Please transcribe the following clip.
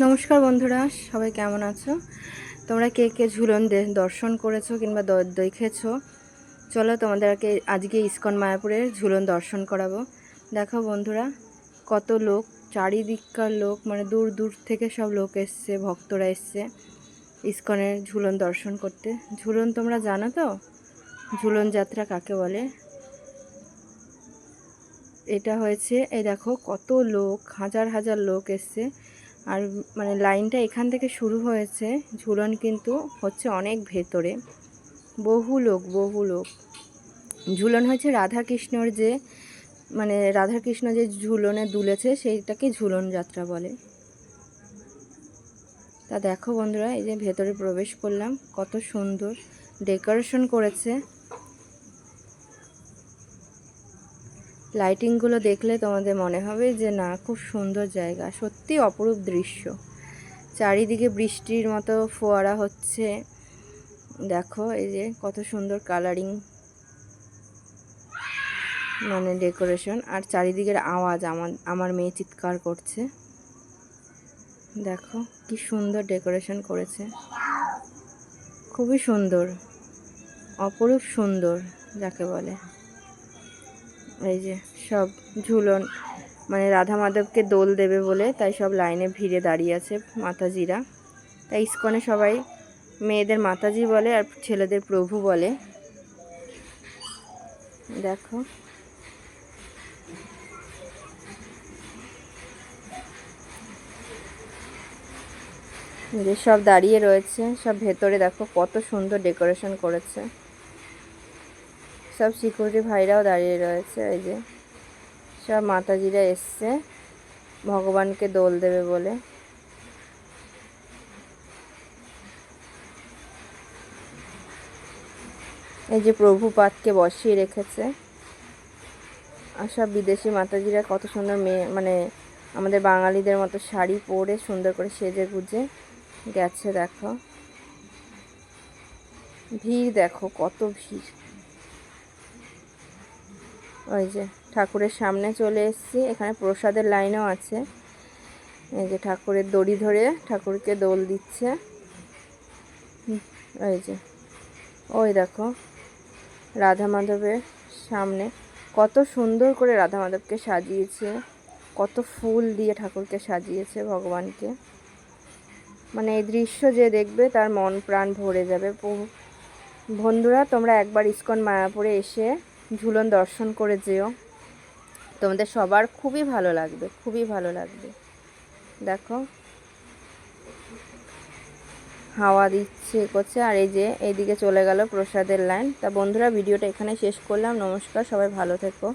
নমস্কার বন্ধুরা, সবাই কেমন আছো? তোমরা কে কে ঝুলন দর্শন করেছো কিংবা দেখেছো? চলো তোমাদেরকে আজকে ইস্কন মায়াপুরের ঝুলন দর্শন করাবো। দেখো বন্ধুরা, কত লোক, চারিদিককার লোক, মানে দূর দূর থেকে সব লোক এসছে, ভক্তরা এসছে ইস্কনের ঝুলন দর্শন করতে। ঝুলন তোমরা জানো তো, ঝুলন যাত্রা কাকে বলে? এটা হয়েছে, এই দেখো কত লোক, হাজার হাজার লোক এসছে। আর মানে লাইনটা এখান থেকে শুরু হয়েছে, ঝুলন কিন্তু হচ্ছে অনেক ভেতরে, বহু লোক বহু লোক। ঝুলন হচ্ছে রাধাকৃষ্ণর যে, মানে রাধাকৃষ্ণ যে ঝুলনে দুলেছে সেইটাকে ঝুলন যাত্রা বলে। তা দেখো বন্ধুরা, এই যে ভেতরে প্রবেশ করলাম, কত সুন্দর ডেকোরেশন করেছে। লাইটিংগুলো দেখলে তোমাদের মনে হবে যে না, খুব সুন্দর জায়গা, সত্যি অপরূপ দৃশ্য। চারিদিকে বৃষ্টির মতো ফোয়ারা হচ্ছে, দেখো এই যে কত সুন্দর কালারিং, মানে ডেকোরেশন। আর চারিদিকের আওয়াজ, আমার মেয়ে চিৎকার করছে। দেখো কি সুন্দর ডেকোরেশন করেছে, খুবই সুন্দর, অপরূপ সুন্দর যাকে বলে। এই যে সব ঝুলন, মানে রাধা মাধবকে দোল দেবে বলে তাই সব লাইনে ভিড়ে দাঁড়িয়ে আছে মাতাজিরা। তাই ইস্কনে সবাই মেয়েদের মাতাজি বলে আর ছেলেদের প্রভু বলে। দেখো যে সব দাঁড়িয়ে রয়েছে, সব ভেতরে দেখো কত সুন্দর ডেকোরেশন করেছে। সব সিকিউরিটি ভাইরাও দাঁড়িয়ে রয়েছে। এই যে সব মাতাজিরা এসছে ভগবানকে দোল দেবে বলে। এই যে প্রভুপাদকে বসিয়ে রেখেছে। আর সব বিদেশি মাতাজিরা কত সুন্দর মেয়ে, মানে আমাদের বাঙালিদের মতো শাড়ি পরে সুন্দর করে সেজে গুজে গেছে। দেখো ভিড়, দেখো কত ভিড়। ওই যে ঠাকুরের সামনে চলে এসেছি, এখানে প্রসাদের লাইনও আছে। এই যে ঠাকুরের দড়ি ধরে ঠাকুরকে দোল দিচ্ছে। ওই যে ওই দেখো রাধা মাধবের সামনে কত সুন্দর করে রাধা মাধবকে সাজিয়েছে, কত ফুল দিয়ে ঠাকুরকে সাজিয়েছে ভগবানকে। মানে এই দৃশ্য যে দেখবে তার মন প্রাণ ভরে যাবে। বন্ধুরা, তোমরা একবার ইস্কন মায়াপুরে এসে ঝুলন দর্শন করে যেও, তোমাদের সবার খুবই ভালো লাগবে, খুবই ভালো লাগবে। দেখো হাওয়া দিচ্ছে, করছে। আর এই যে এইদিকে চলে গেল প্রসাদের লাইন। তা বন্ধুরা, ভিডিওটা এখানে শেষ করলাম। নমস্কার, সবাই ভালো থেকো।